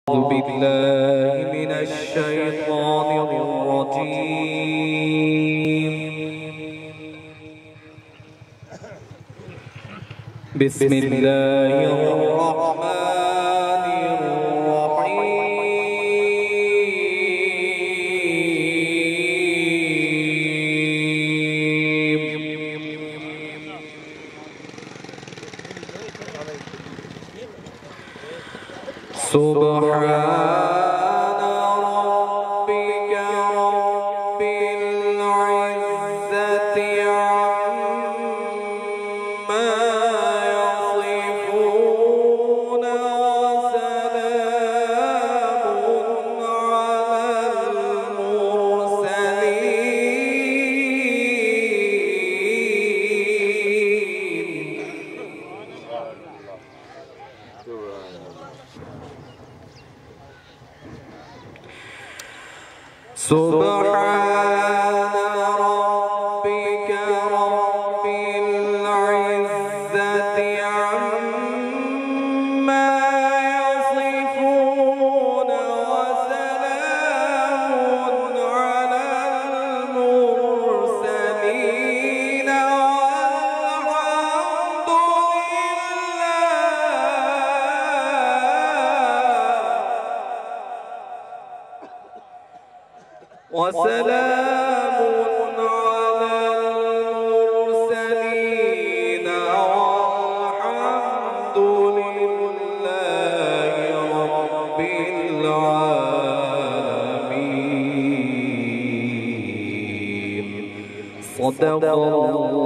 أعوذ بالله من الشيطان الرجيم. بسم الله الرحمن الرحيم. سبحان ربك رب العزة عما يصفون وسلام على المرسلين. سبحان ربك رب العزة عما يصفون وسلام على المرسلين وسلام على المرسلين والحمد لله رب العالمين. صدق الله.